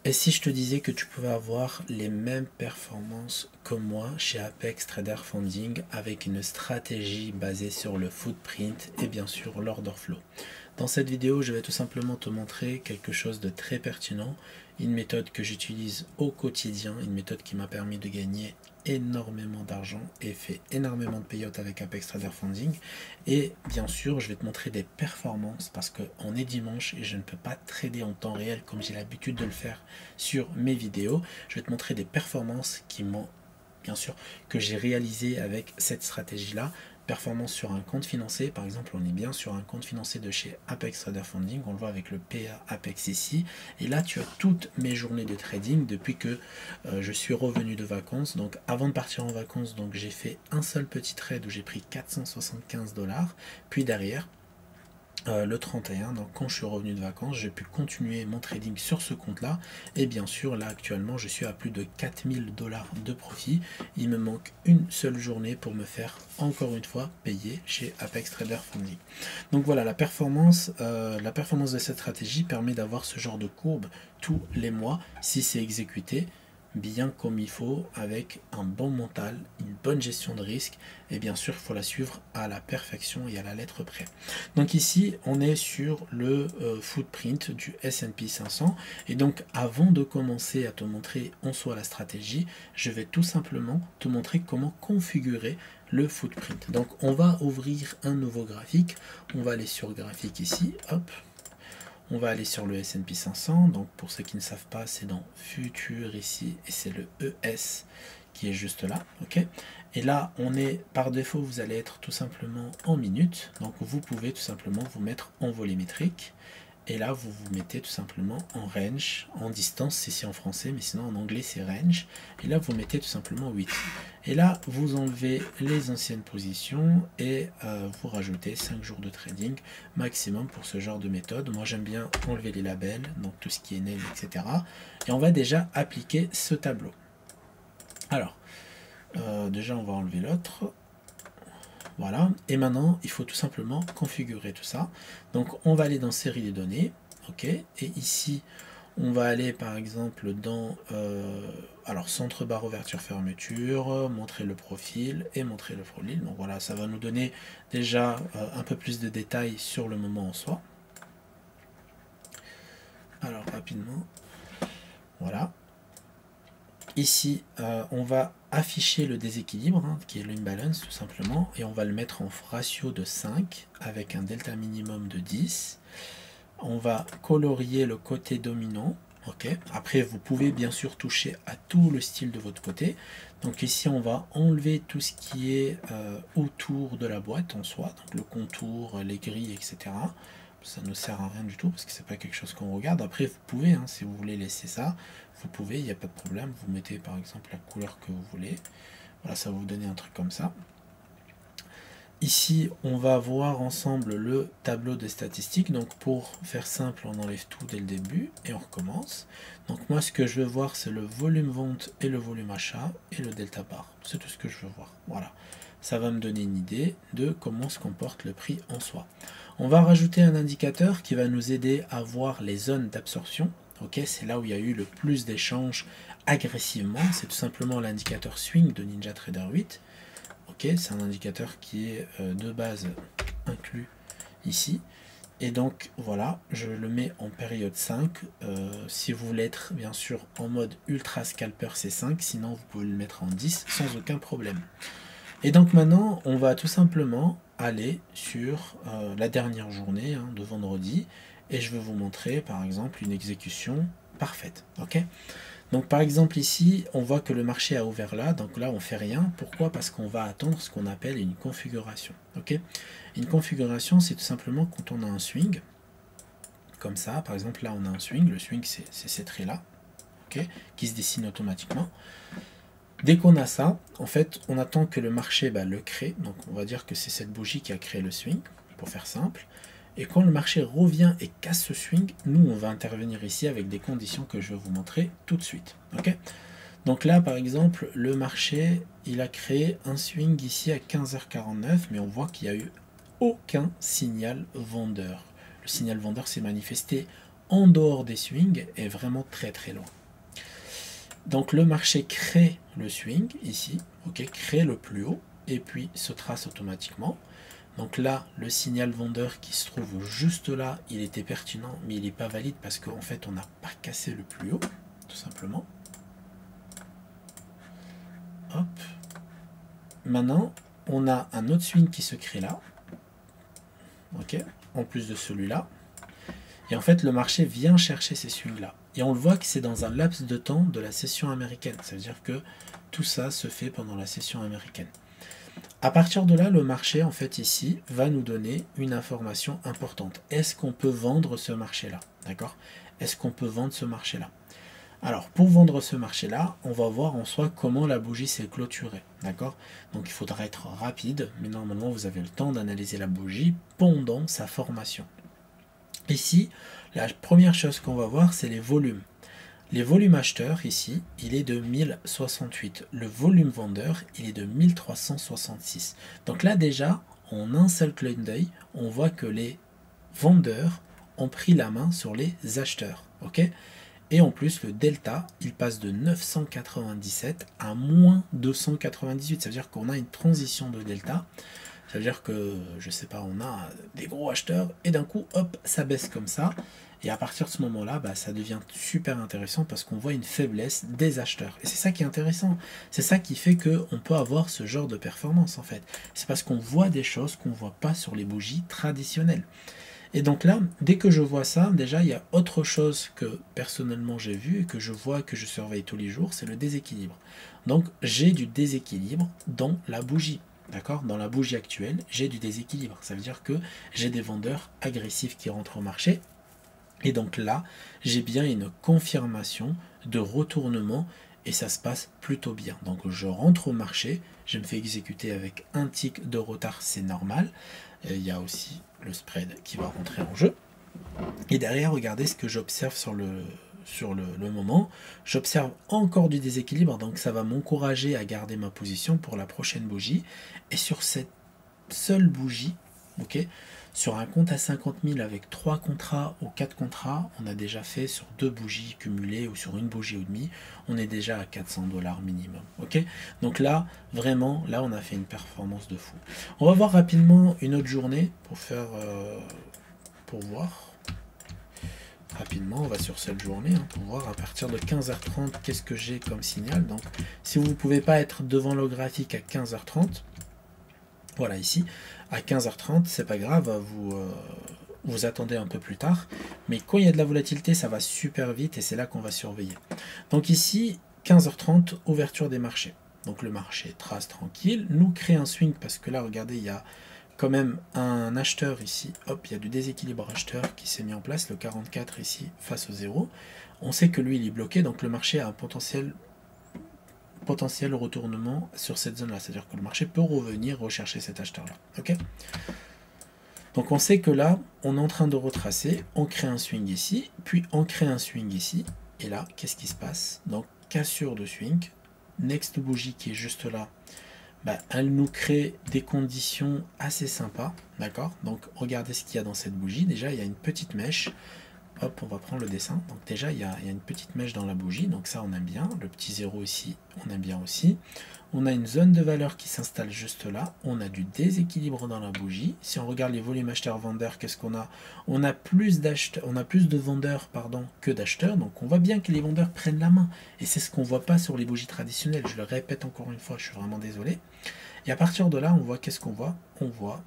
Et si je te disais que tu pouvais avoir les mêmes performances que moi chez Apex Trader Funding avec une stratégie basée sur le footprint et bien sûr l'order flow. Dans cette vidéo, je vais tout simplement te montrer quelque chose de très pertinent, une méthode que j'utilise au quotidien, une méthode qui m'a permis de gagner énormément d'argent et fait énormément de payouts avec Apex Trader Funding. Et bien sûr, je vais te montrer des performances parce qu'on est dimanche et je ne peux pas trader en temps réel comme j'ai l'habitude de le faire sur mes vidéos. Je vais te montrer des performances qui m'ont, bien sûr, que j'ai réalisées avec cette stratégie-là. Performance sur un compte financier, par exemple, on est bien sur un compte financier de chez Apex Trader Funding, on le voit avec le PA Apex ici, et là tu as toutes mes journées de trading depuis que je suis revenu de vacances. Donc avant de partir en vacances, donc j'ai fait un seul petit trade où j'ai pris 475$, puis derrière le 31, donc quand je suis revenu de vacances, j'ai pu continuer mon trading sur ce compte là, et bien sûr là actuellement je suis à plus de 4000$ de profit. Il me manque une seule journée pour me faire encore une fois payer chez Apex Trader Funding. Donc voilà, la performance de cette stratégie permet d'avoir ce genre de courbe tous les mois si c'est exécuté bien comme il faut, avec un bon mental, une bonne gestion de risque, et bien sûr il faut la suivre à la perfection et à la lettre près. Donc ici on est sur le footprint du S&P 500, et donc avant de commencer à te montrer en soi la stratégie, je vais tout simplement te montrer comment configurer le footprint. Donc on va ouvrir un nouveau graphique, on va aller sur graphique ici, hop. On va aller sur le S&P 500, donc pour ceux qui ne savent pas, c'est dans Futur ici, et c'est le ES qui est juste là, ok. Et là, on est, par défaut, vous allez être tout simplement en minutes, donc vous pouvez tout simplement vous mettre en volumétrique, et là, vous vous mettez tout simplement en range, en distance, c'est ici en français, mais sinon en anglais c'est range, et là vous mettez tout simplement 8. Et là, vous enlevez les anciennes positions et vous rajoutez 5 jours de trading maximum pour ce genre de méthode. Moi j'aime bien enlever les labels, donc tout ce qui est name, etc. Et on va déjà appliquer ce tableau. Alors, déjà on va enlever l'autre. Voilà, et maintenant il faut tout simplement configurer tout ça. Donc on va aller dans série des données, ok, et ici on va aller par exemple dans alors centre barre ouverture fermeture, montrer le profil et montrer le profil. Donc voilà, ça va nous donner déjà un peu plus de détails sur le moment en soi. Alors rapidement, voilà. Ici, on va afficher le déséquilibre, hein, qui est l'imbalance tout simplement, et on va le mettre en ratio de 5 avec un delta minimum de 10. On va colorier le côté dominant. Okay. Après, vous pouvez bien sûr toucher à tout le style de votre côté. Donc ici, on va enlever tout ce qui est autour de la boîte en soi, donc le contour, les grilles, etc. Ça ne sert à rien du tout parce que c'est pas quelque chose qu'on regarde. Après, vous pouvez, hein, si vous voulez laisser ça, vous pouvez, il n'y a pas de problème. Vous mettez par exemple la couleur que vous voulez. Voilà, ça va vous donner un truc comme ça. Ici, on va voir ensemble le tableau des statistiques. Donc pour faire simple, on enlève tout dès le début et on recommence. Donc moi, ce que je veux voir, c'est le volume vente et le volume achat et le delta bar. C'est tout ce que je veux voir. Voilà. Ça va me donner une idée de comment se comporte le prix en soi. On va rajouter un indicateur qui va nous aider à voir les zones d'absorption. Ok, c'est là où il y a eu le plus d'échanges agressivement. C'est tout simplement l'indicateur swing de NinjaTrader 8. Ok, c'est un indicateur qui est de base inclus ici. Et donc voilà, je le mets en période 5. Si vous voulez être bien sûr en mode ultra scalper, c'est 5. Sinon vous pouvez le mettre en 10 sans aucun problème. Et donc maintenant, on va tout simplement aller sur la dernière journée hein, de vendredi. Et je vais vous montrer par exemple une exécution parfaite. Ok. Donc par exemple ici, on voit que le marché a ouvert là, donc là on fait rien. Pourquoi? Parce qu'on va attendre ce qu'on appelle une configuration. Ok. Une configuration, c'est tout simplement quand on a un swing, comme ça. Par exemple là on a un swing, le swing c'est ces traits là, ok, qui se dessinent automatiquement. Dès qu'on a ça, en fait, on attend que le marché le crée. Donc on va dire que c'est cette bougie qui a créé le swing, pour faire simple. Et quand le marché revient et casse ce swing, nous, on va intervenir ici avec des conditions que je vais vous montrer tout de suite. Okay. Donc là, par exemple, le marché, il a créé un swing ici à 15h49, mais on voit qu'il n'y a eu aucun signal vendeur. Le signal vendeur s'est manifesté en dehors des swings est vraiment très très loin. Donc le marché crée le swing ici, ok, crée le plus haut et puis se trace automatiquement. Donc là, le signal vendeur qui se trouve juste là, il était pertinent, mais il n'est pas valide parce qu'en fait, on n'a pas cassé le plus haut, tout simplement. Hop. Maintenant, on a un autre swing qui se crée là, ok, en plus de celui-là. Et en fait, le marché vient chercher ces swings-là. Et on le voit que c'est dans un laps de temps de la session américaine. Ça veut dire que tout ça se fait pendant la session américaine. À partir de là, le marché, en fait, ici, va nous donner une information importante. Est-ce qu'on peut vendre ce marché-là? D'accord? Est-ce qu'on peut vendre ce marché-là? Alors, pour vendre ce marché-là, on va voir en soi comment la bougie s'est clôturée. D'accord? Donc, il faudra être rapide, mais normalement, vous avez le temps d'analyser la bougie pendant sa formation. Ici, la première chose qu'on va voir, c'est les volumes. Les volumes acheteurs, ici, il est de 1068. Le volume vendeur, il est de 1366. Donc là, déjà, en un seul clin d'œil, on voit que les vendeurs ont pris la main sur les acheteurs. Ok? Et en plus, le delta, il passe de 997 à moins 298. Ça veut dire qu'on a une transition de delta. Ça veut dire que, je sais pas, on a des gros acheteurs et d'un coup, hop, ça baisse comme ça. Et à partir de ce moment-là, bah, ça devient super intéressant parce qu'on voit une faiblesse des acheteurs. Et c'est ça qui est intéressant. C'est ça qui fait qu'on peut avoir ce genre de performance en fait. C'est parce qu'on voit des choses qu'on ne voit pas sur les bougies traditionnelles. Et donc là, dès que je vois ça, déjà, il y a autre chose que personnellement j'ai vu et que je vois, que je surveille tous les jours, c'est le déséquilibre. Donc j'ai du déséquilibre dans la bougie. D'accord? Dans la bougie actuelle, j'ai du déséquilibre. Ça veut dire que j'ai des vendeurs agressifs qui rentrent au marché. Et donc là, j'ai bien une confirmation de retournement et ça se passe plutôt bien. Donc je rentre au marché, je me fais exécuter avec un tick de retard, c'est normal. Il y a aussi le spread qui va rentrer en jeu. Et derrière, regardez ce que j'observe sur le moment. J'observe encore du déséquilibre, donc ça va m'encourager à garder ma position pour la prochaine bougie. Et sur cette seule bougie, ok, sur un compte à 50 000 avec 3 contrats ou 4 contrats, on a déjà fait sur 2 bougies cumulées ou sur une bougie ou demie, on est déjà à 400 $ minimum. Ok, donc là, vraiment, là, on a fait une performance de fou. On va voir rapidement une autre journée pour voir. Rapidement, on va sur cette journée pour voir à partir de 15h30 qu'est-ce que j'ai comme signal. Donc, si vous ne pouvez pas être devant le graphique à 15h30, voilà ici, à 15h30, c'est pas grave, vous attendez un peu plus tard, mais quand il y a de la volatilité, ça va super vite et c'est là qu'on va surveiller. Donc ici, 15h30, ouverture des marchés. Donc le marché trace tranquille, nous crée un swing parce que là, regardez, il y a quand même un acheteur ici, hop, il y a du déséquilibre acheteur qui s'est mis en place, le 44 ici face au 0. On sait que lui, il est bloqué, donc le marché a un potentiel retournement sur cette zone là, c'est à dire que le marché peut revenir rechercher cet acheteur là. Ok, donc on sait que là on est en train de retracer, on crée un swing ici, puis on crée un swing ici, et là qu'est-ce qui se passe? Donc cassure de swing, next bougie qui est juste là, bah, elle nous crée des conditions assez sympas, d'accord? Donc regardez ce qu'il y a dans cette bougie. Déjà il y a une petite mèche. Hop, on va prendre le dessin. Donc déjà, il y a une petite mèche dans la bougie. Donc ça, on aime bien. Le petit 0 ici, on aime bien aussi. On a une zone de valeur qui s'installe juste là. On a du déséquilibre dans la bougie. Si on regarde les volumes acheteurs-vendeurs, qu'est-ce qu'on a? On a plus de vendeurs que d'acheteurs. Donc on voit bien que les vendeurs prennent la main. Et c'est ce qu'on ne voit pas sur les bougies traditionnelles. Je le répète encore une fois, je suis vraiment désolé. Et à partir de là, on voit qu'est-ce qu'on voit? On voit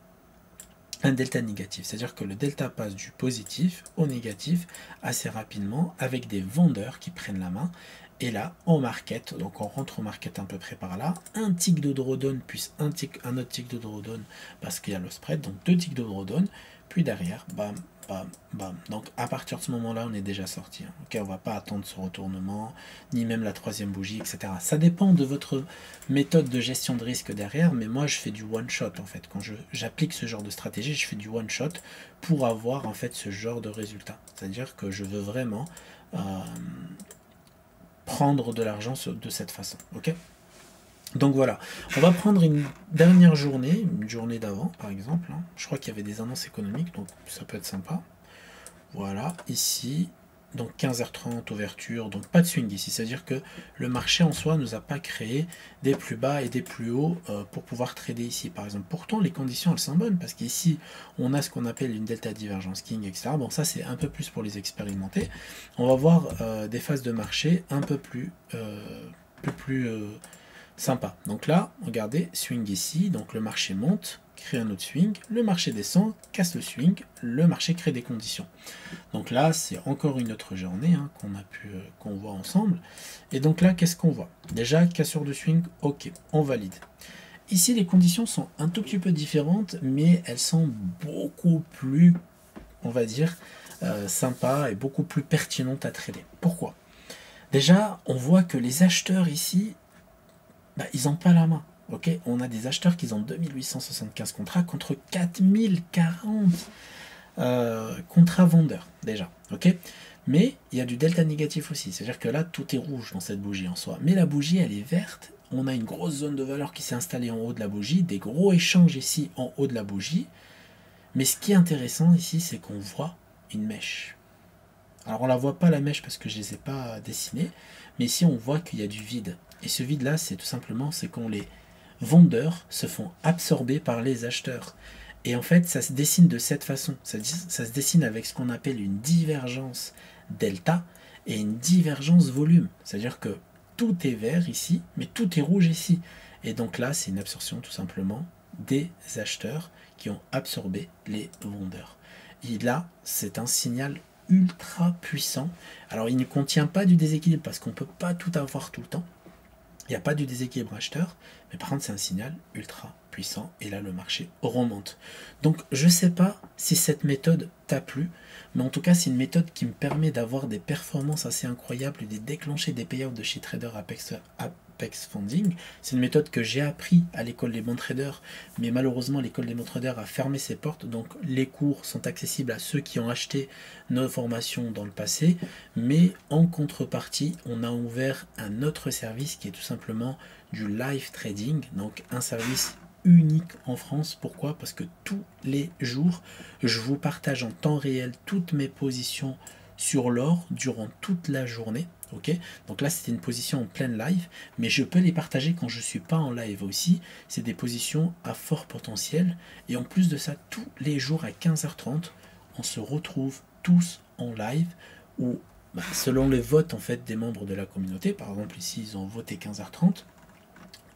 un delta négatif, c'est-à-dire que le delta passe du positif au négatif assez rapidement avec des vendeurs qui prennent la main. Et là, en market, donc on rentre au market à peu près par là, un tick de drawdown, puis un autre tick de drawdown parce qu'il y a le spread, donc 2 ticks de drawdown, puis derrière, bam, bam, bam. Donc à partir de ce moment-là, on est déjà sorti. Ok, on va pas attendre ce retournement, ni même la troisième bougie, etc. Ça dépend de votre méthode de gestion de risque derrière, mais moi je fais du one shot en fait. Quand j'applique ce genre de stratégie, je fais du one shot pour avoir en fait ce genre de résultat. C'est-à-dire que je veux vraiment prendre de l'argent de cette façon. Ok. Donc voilà, on va prendre une dernière journée, une journée d'avant par exemple. Je crois qu'il y avait des annonces économiques, donc ça peut être sympa. voilà, ici, donc 15h30 ouverture, donc pas de swing ici, c'est-à-dire que le marché en soi ne nous a pas créé des plus bas et des plus hauts pour pouvoir trader ici par exemple. Pourtant les conditions elles sont bonnes parce qu'ici on a ce qu'on appelle une delta divergence king, etc. Bon ça c'est un peu plus pour les expérimenter. On va voir des phases de marché un peu plus sympa. Donc là, regardez, swing ici, donc le marché monte, crée un autre swing, le marché descend, casse le swing, le marché crée des conditions. Donc là, c'est encore une autre journée hein, qu'on voit ensemble. Et donc là, qu'est-ce qu'on voit? Déjà, cassure de swing, ok, on valide. Ici, les conditions sont un tout petit peu différentes, mais elles sont beaucoup plus, on va dire, sympas et beaucoup plus pertinentes à trader. Pourquoi? Déjà, on voit que les acheteurs ici, ils n'ont pas la main. Okay, on a des acheteurs qui ont 2875 contrats contre 4040 contrats vendeurs déjà. Okay, mais il y a du delta négatif aussi. C'est-à-dire que là, tout est rouge dans cette bougie en soi. Mais la bougie, elle est verte. On a une grosse zone de valeur qui s'est installée en haut de la bougie. Des gros échanges ici en haut de la bougie. Mais ce qui est intéressant ici, c'est qu'on voit une mèche. Alors on la voit pas la mèche parce que je les ai pas dessinées. Mais ici, on voit qu'il y a du vide. Et ce vide-là, c'est tout simplement c'est qu'on les vendeurs se font absorber par les acheteurs. Et en fait, ça se dessine de cette façon. Ça se dessine avec ce qu'on appelle une divergence delta et une divergence volume. C'est-à-dire que tout est vert ici, mais tout est rouge ici. Et donc là, c'est une absorption tout simplement des acheteurs qui ont absorbé les vendeurs. Et là, c'est un signal ultra puissant. Alors, il ne contient pas du déséquilibre parce qu'on ne peut pas tout avoir tout le temps. Il n'y a pas du déséquilibre acheteur, mais par contre c'est un signal ultra puissant et là le marché remonte. Donc je ne sais pas si cette méthode t'a plu, mais en tout cas c'est une méthode qui me permet d'avoir des performances assez incroyables et de déclencher des payouts de chez Trader Apex Funding. C'est une méthode que j'ai appris à l'école des bons traders, mais malheureusement l'école des bons traders a fermé ses portes, donc les cours sont accessibles à ceux qui ont acheté nos formations dans le passé, mais en contrepartie on a ouvert un autre service qui est tout simplement du live trading, donc un service unique en France. Pourquoi? Parce que tous les jours je vous partage en temps réel toutes mes positions sur l'or durant toute la journée. Okay, donc là c'était une position en pleine live, mais je peux les partager quand je ne suis pas en live aussi. C'est des positions à fort potentiel. Et en plus de ça, tous les jours à 15h30, on se retrouve tous en live où, selon les votes en fait des membres de la communauté, par exemple ici ils ont voté 15h30,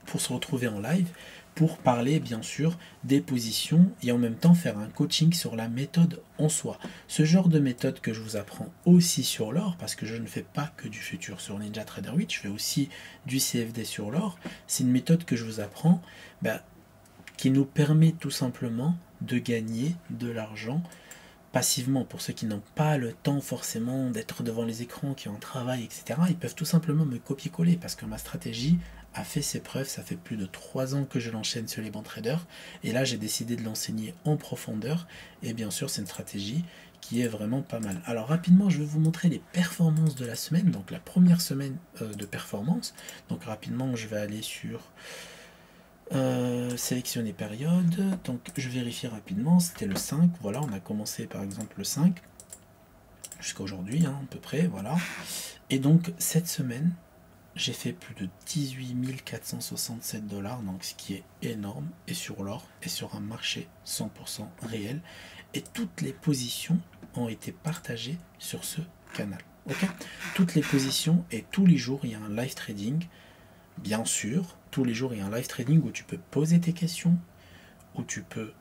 pour se retrouver en live, pour parler bien sûr des positions et en même temps faire un coaching sur la méthode en soi. Ce genre de méthode que je vous apprends aussi sur l'or, parce que je ne fais pas que du futur sur NinjaTrader 8, je fais aussi du CFD sur l'or. C'est une méthode que je vous apprends qui nous permet tout simplement de gagner de l'argent passivement. Pour ceux qui n'ont pas le temps forcément d'être devant les écrans, qui ont un travail, etc., ils peuvent tout simplement me copier-coller parce que ma stratégie a fait ses preuves. Ça fait plus de 3 ans que je l'enchaîne sur les bons traders et là j'ai décidé de l'enseigner en profondeur et bien sûr c'est une stratégie qui est vraiment pas mal. Alors rapidement je vais vous montrer les performances de la semaine, donc la première semaine de performance. Donc rapidement je vais aller sur sélectionner période, donc je vérifie rapidement, c'était le 5, voilà, on a commencé par exemple le 5 jusqu'à aujourd'hui à peu près, voilà. Et donc cette semaine j'ai fait plus de 18 467 $, donc ce qui est énorme, et sur l'or, et sur un marché 100% réel, et toutes les positions ont été partagées sur ce canal. Okay, toutes les positions, et tous les jours il y a un live trading, bien sûr, tous les jours il y a un live trading où tu peux poser tes questions, où tu peux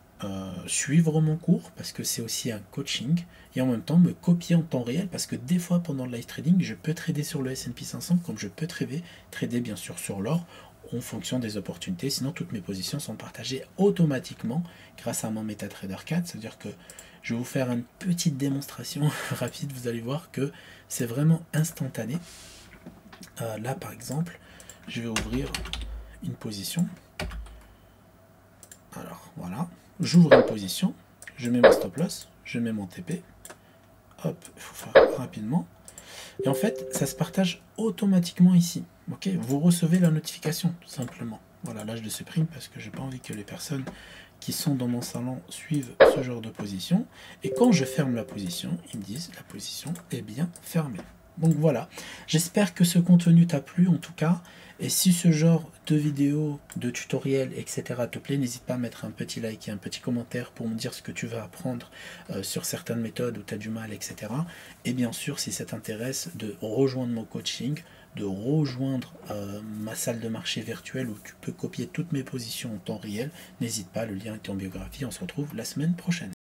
suivre mon cours parce que c'est aussi un coaching et en même temps me copier en temps réel parce que des fois pendant le live trading je peux trader sur le S&P 500 comme je peux trader bien sûr sur l'or en fonction des opportunités. Sinon toutes mes positions sont partagées automatiquement grâce à mon MetaTrader 4, c'est à dire que je vais vous faire une petite démonstration rapide, vous allez voir que c'est vraiment instantané. Là par exemple je vais ouvrir une position, alors voilà, j'ouvre une position, je mets mon stop loss, je mets mon TP, hop, il faut faire rapidement, et en fait ça se partage automatiquement ici. Ok, vous recevez la notification tout simplement. Voilà, là je le supprime parce que j'ai pas envie que les personnes qui sont dans mon salon suivent ce genre de position. Et quand je ferme la position, ils me disent la position est bien fermée. Donc voilà, j'espère que ce contenu t'a plu en tout cas. Et si ce genre de vidéos, de tutoriels, etc. te plaît, n'hésite pas à mettre un petit like et un petit commentaire pour me dire ce que tu veux apprendre sur certaines méthodes où tu as du mal, etc. Et bien sûr, si ça t'intéresse, de rejoindre mon coaching, de rejoindre ma salle de marché virtuelle où tu peux copier toutes mes positions en temps réel, n'hésite pas, le lien est en biographie. On se retrouve la semaine prochaine.